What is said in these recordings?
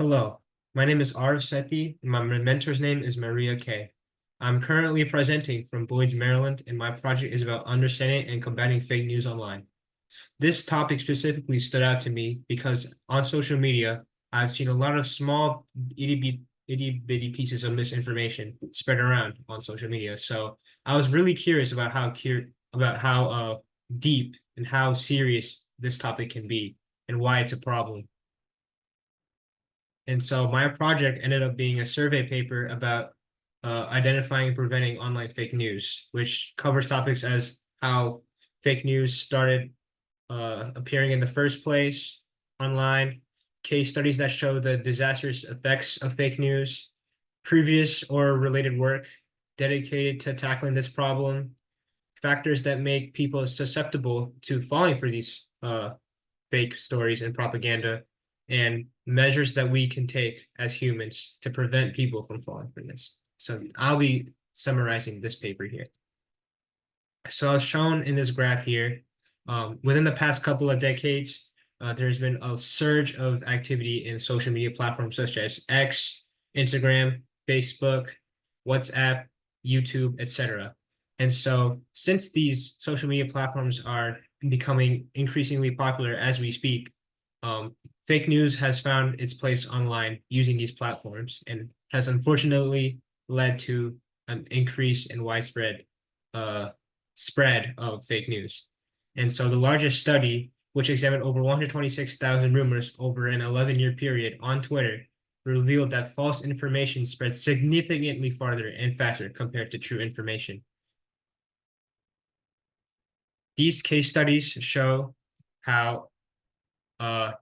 Hello, my name is Aarav Sethi, and my mentor's name is Maria Kay. I'm currently presenting from Boyd's, Maryland, and my project is about understanding and combating fake news online. This topic specifically stood out to me because on social media, I've seen a lot of small itty bitty pieces of misinformation spread around on social media. So I was really curious about how deep and how serious this topic can be and why it's a problem. And so my project ended up being a survey paper about identifying and preventing online fake news, which covers topics as how fake news started appearing in the first place online, case studies that show the disastrous effects of fake news, previous or related work dedicated to tackling this problem, factors that make people susceptible to falling for these fake stories and propaganda, and measures that we can take as humans to prevent people from falling for this. So I'll be summarizing this paper here. So as shown in this graph here, within the past couple of decades, there's been a surge of activity in social media platforms such as X, Instagram, Facebook, WhatsApp, YouTube, etc. And so since these social media platforms are becoming increasingly popular as we speak, fake news has found its place online using these platforms and has unfortunately led to an increase in widespread spread of fake news. And so the largest study, which examined over 126,000 rumors over an 11-year period on Twitter, revealed that false information spread significantly farther and faster compared to true information. These case studies show how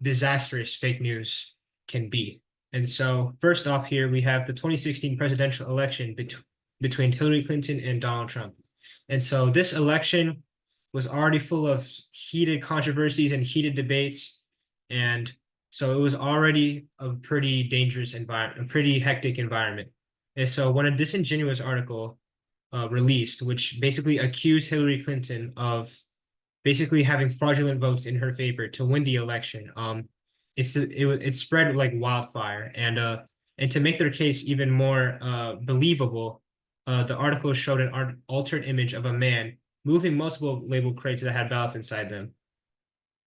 disastrous fake news can be. And so first off here, we have the 2016 presidential election between Hillary Clinton and Donald Trump. And so this election was already full of heated controversies and heated debates. And so it was already a pretty dangerous environment, a pretty hectic environment. And so when a disingenuous article released, which basically accused Hillary Clinton of basically having fraudulent votes in her favor to win the election. It spread like wildfire, and to make their case even more believable, the article showed an altered image of a man moving multiple label crates that had ballots inside them.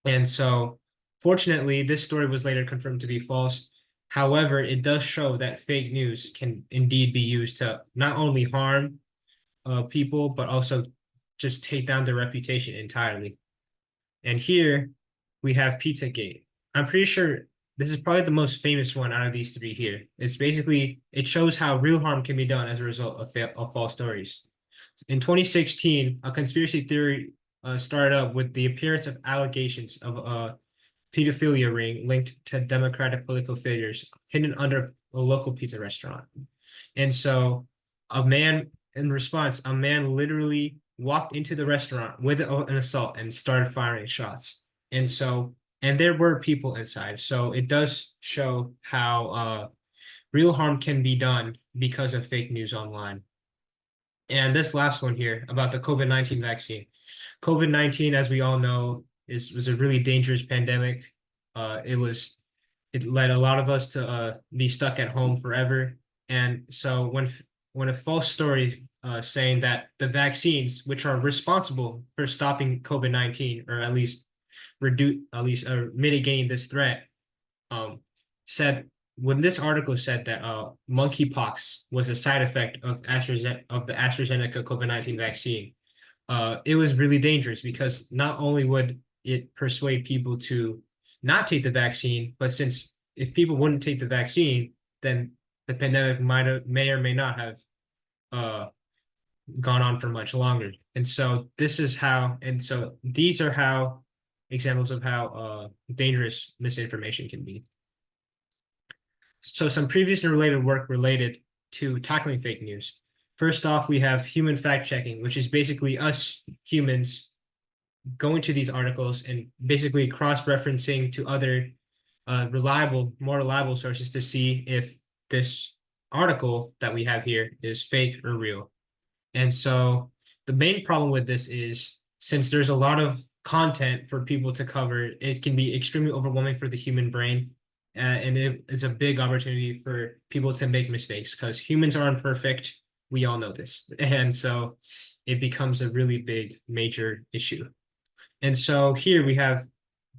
And so, fortunately, this story was later confirmed to be false. However, it does show that fake news can indeed be used to not only harm people, but also just take down their reputation entirely. And here we have Pizzagate. I'm pretty sure this is probably the most famous one out of these three here. It's basically, it shows how real harm can be done as a result of false stories. In 2016, a conspiracy theory started up with the appearance of allegations of a pedophilia ring linked to Democratic political figures hidden under a local pizza restaurant. And so in response, a man literally walked into the restaurant with an assault and started firing shots. And so, and there were people inside. So it does show how real harm can be done because of fake news online. And this last one here about the COVID-19 vaccine. COVID-19, as we all know, was a really dangerous pandemic. It led a lot of us to be stuck at home forever. And so when a false story saying that the vaccines, which are responsible for stopping COVID-19 or at least mitigating this threat, said when this article said that monkeypox was a side effect of the AstraZeneca COVID-19 vaccine, it was really dangerous because not only would it persuade people to not take the vaccine, but since if people wouldn't take the vaccine, then the pandemic may or may not have gone on for much longer. And so these are how examples of how dangerous misinformation can be. So some previous and related work related to tackling fake news. First off, we have human fact checking, which is basically us humans going to these articles and basically cross-referencing to other more reliable sources to see if this article that we have here is fake or real. And so the main problem with this is since there's a lot of content for people to cover, it can be extremely overwhelming for the human brain. and it is a big opportunity for people to make mistakes because humans are imperfect. We all know this, and so it becomes a really big, major issue. And so here we have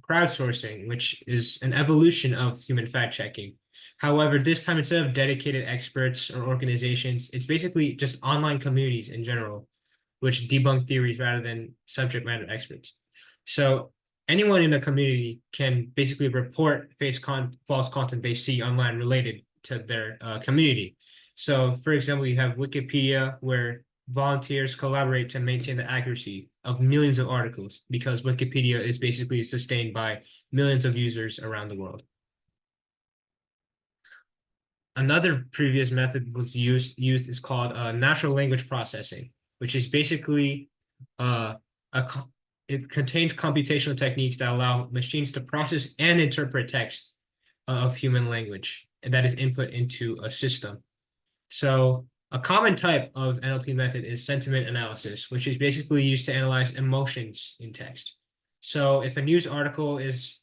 crowdsourcing, which is an evolution of human fact checking. However, this time instead of dedicated experts or organizations, it's basically just online communities in general, which debunk theories rather than subject matter experts. So anyone in a community can basically report false content they see online related to their community. So, for example, you have Wikipedia, where volunteers collaborate to maintain the accuracy of millions of articles because Wikipedia is basically sustained by millions of users around the world. Another previous method was used is called natural language processing, which is basically uh, it contains computational techniques that allow machines to process and interpret text of human language that is input into a system. So a common type of NLP method is sentiment analysis, which is basically used to analyze emotions in text. So if a news article is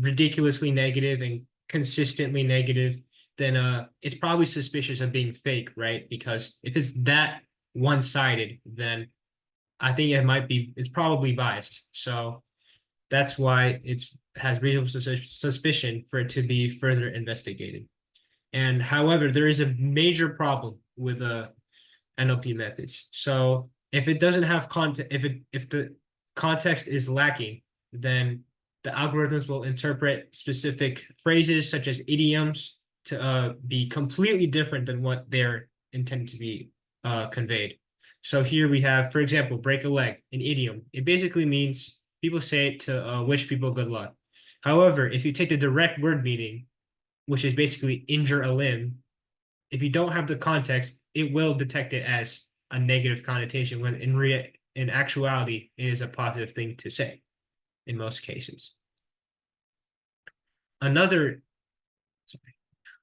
ridiculously negative and consistently negative, then it's probably suspicious of being fake, right? Because if it's that one-sided, then I think it's probably biased. So that's why it has reasonable suspicion for it to be further investigated. And however, there is a major problem with NLP methods. So if it doesn't have context, if the context is lacking, then the algorithms will interpret specific phrases such as idioms to be completely different than what they're intended to be conveyed. So here we have, for example, break a leg, an idiom. It basically means people say it to wish people good luck. However, if you take the direct word meaning, which is basically injure a limb, if you don't have the context, it will detect it as a negative connotation when in actuality it is a positive thing to say in most cases. Another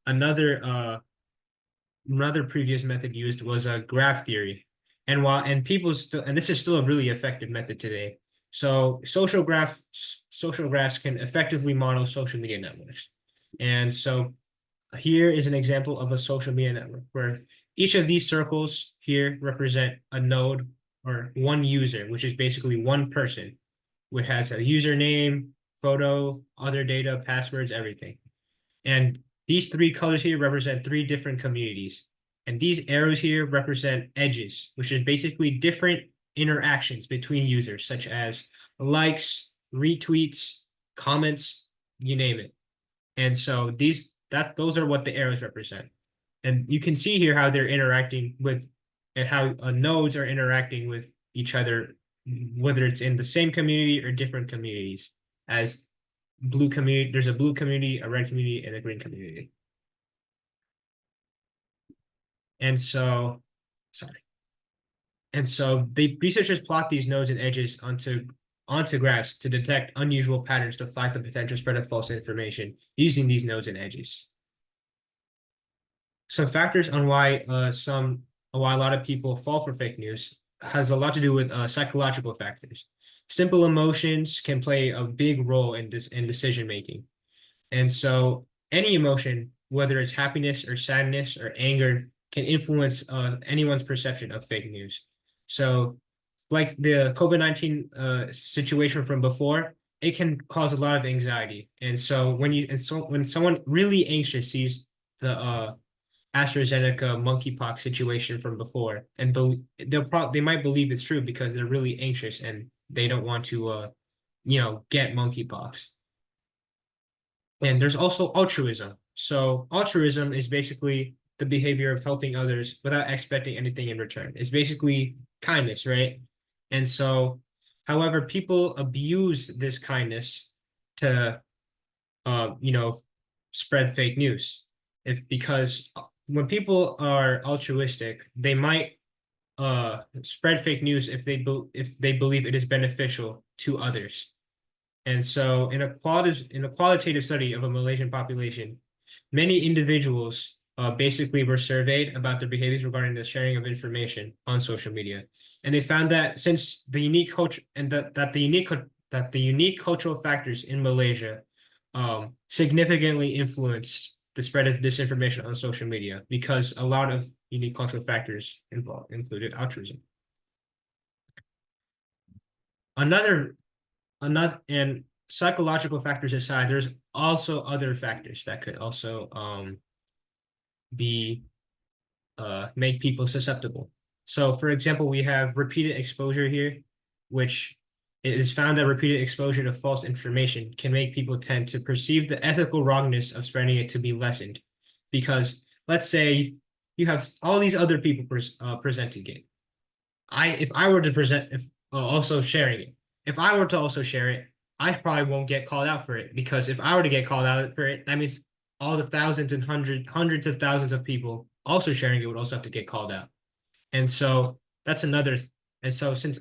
another another previous method used was a graph theory. And people still, and this is still a really effective method today. So social graphs can effectively model social media networks. And so here is an example of a social media network where each of these circles here represent a node or one user, which is basically one person, which has a username, photo, other data, passwords, everything. And these three colors here represent three different communities. And these arrows here represent edges, which is basically different interactions between users, such as likes, retweets, comments, you name it. And so those are what the arrows represent. And you can see here how they're interacting with and how nodes are interacting with each other, whether it's in the same community or different communities. As blue community, there's a blue community, a red community, and a green community. And so, sorry. And so the researchers plot these nodes and edges onto graphs to detect unusual patterns to flag the potential spread of false information using these nodes and edges. Some factors on why a lot of people fall for fake news has a lot to do with psychological factors. Simple emotions can play a big role in decision making. And so any emotion, whether it's happiness or sadness or anger, can influence anyone's perception of fake news. So like the COVID-19 situation from before, it can cause a lot of anxiety. And so when someone really anxious sees the AstraZeneca monkeypox situation from before, and they might believe it's true because they're really anxious and they don't want to get monkeypox. And there's also altruism. So altruism is basically the behavior of helping others without expecting anything in return. It's basically kindness, right? And so, however, people abuse this kindness to, spread fake news. Because when people are altruistic, they might spread fake news if they believe it is beneficial to others. And so, in a qualitative study of a Malaysian population, many individuals basically were surveyed about their behaviors regarding the sharing of information on social media, and they found that since the unique culture and that the unique cultural factors in Malaysia significantly influenced the spread of disinformation on social media because a lot of unique cultural factors involved included altruism. Another and psychological factors aside, there's also other factors that could also be make people susceptible. So, for example, we have repeated exposure here, which it is found that repeated exposure to false information can make people tend to perceive the ethical wrongness of spreading it to be lessened. Because let's say you have all these other people presenting it. If I were to present, if also sharing it, if I were to also share it, I probably won't get called out for it because if I were to get called out for it, that means all the thousands and hundreds of thousands of people also sharing it would also have to get called out. And so that's another. And so since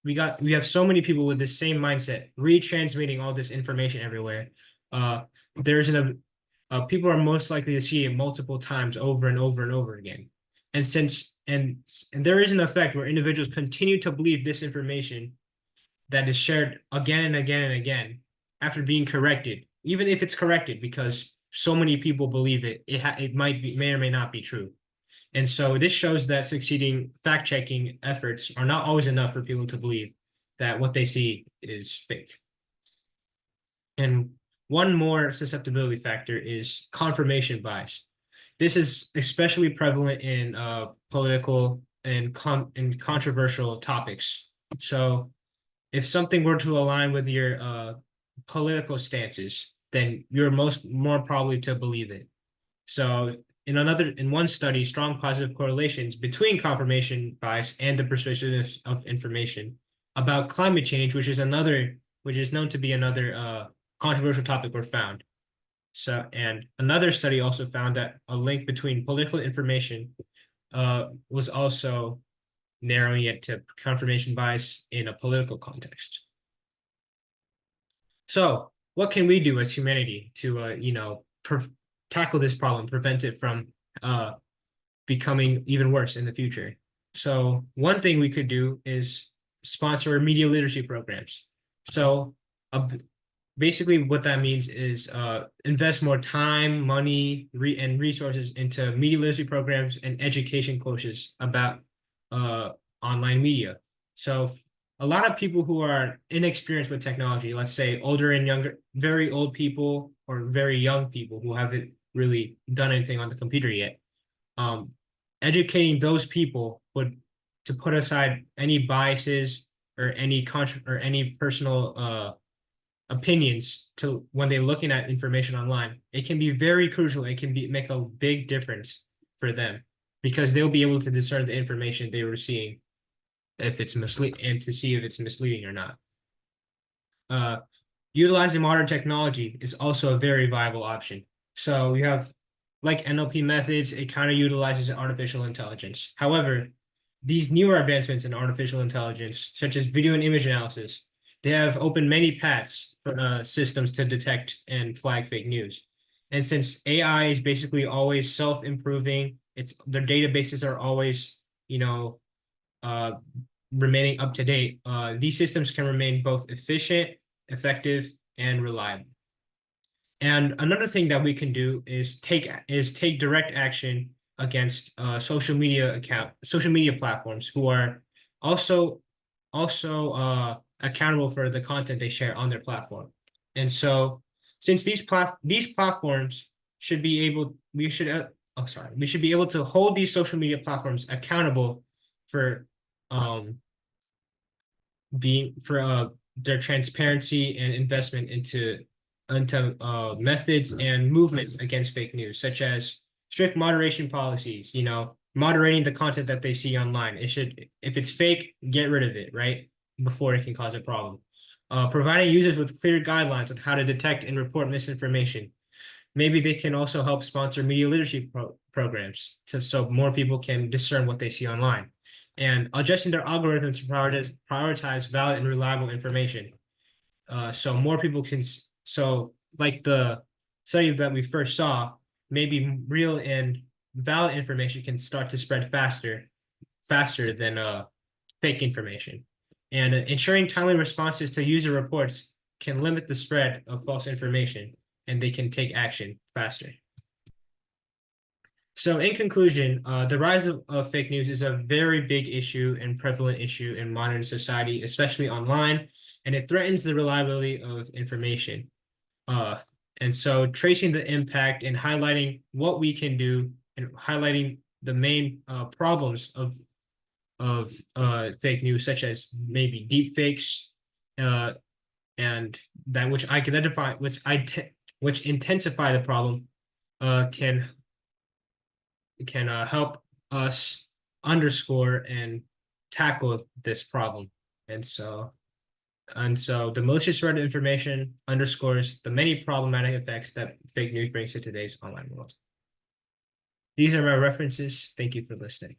we have so many people with the same mindset, retransmitting all this information everywhere, there's an people are most likely to see it multiple times over and over and over again. And since and there is an effect where individuals continue to believe this information that is shared again and again and again after being corrected, even if it's corrected, because so many people believe it, it may or may not be true. And so this shows that succeeding fact-checking efforts are not always enough for people to believe that what they see is fake. And one more susceptibility factor is confirmation bias. This is especially prevalent in political and controversial topics. So if something were to align with your political stances, then you're more probably to believe it. So in one study, strong positive correlations between confirmation bias and the persuasiveness of information about climate change, which is known to be another controversial topic, were found. So, and another study also found that a link between political information was also narrowing it to confirmation bias in a political context. So, what can we do as humanity to, tackle this problem, prevent it from becoming even worse in the future? So, one thing we could do is sponsor media literacy programs. So, basically what that means is invest more time, money, and resources into media literacy programs and education courses about online media. So a lot of people who are inexperienced with technology, let's say older and younger, very old people or very young people who haven't really done anything on the computer yet, educating those people would to put aside any biases or any personal opinions to when they're looking at information online. It can be very crucial. It can make a big difference for them because they'll be able to discern the information they were seeing if it's misleading and to see if it's misleading or not. Utilizing modern technology is also a very viable option. So we have like NLP methods, it kind of utilizes artificial intelligence. However, these newer advancements in artificial intelligence, such as video and image analysis, they have opened many paths for systems to detect and flag fake news. And since AI is basically always self-improving, their databases are always, uh, remaining up to date. These systems can remain both efficient, effective, and reliable. And another thing that we can do is take direct action against social media platforms who are also accountable for the content they share on their platform. And so, since these platforms should be able, we should be able to hold these social media platforms accountable for their transparency and investment into methods and movements against fake news, such as strict moderation policies, moderating the content that they see online. If it's fake, get rid of it, right? Before it can cause a problem. Providing users with clear guidelines on how to detect and report misinformation. Maybe they can also help sponsor media literacy programs so more people can discern what they see online. And adjusting their algorithms to prioritize valid and reliable information. So more people can, like the study that we first saw, maybe real and valid information can start to spread faster than fake information. And ensuring timely responses to user reports can limit the spread of false information. and they can take action faster. So in conclusion, the rise of fake news is a very big issue and prevalent issue in modern society, especially online, and it threatens the reliability of information. And so tracing the impact and highlighting what we can do and highlighting the main problems of fake news, such as maybe deep fakes, and that which I can identify, which intensify the problem, can help us underscore and tackle this problem. And so the malicious spread of information underscores the many problematic effects that fake news brings to today's online world. These are my references. Thank you for listening.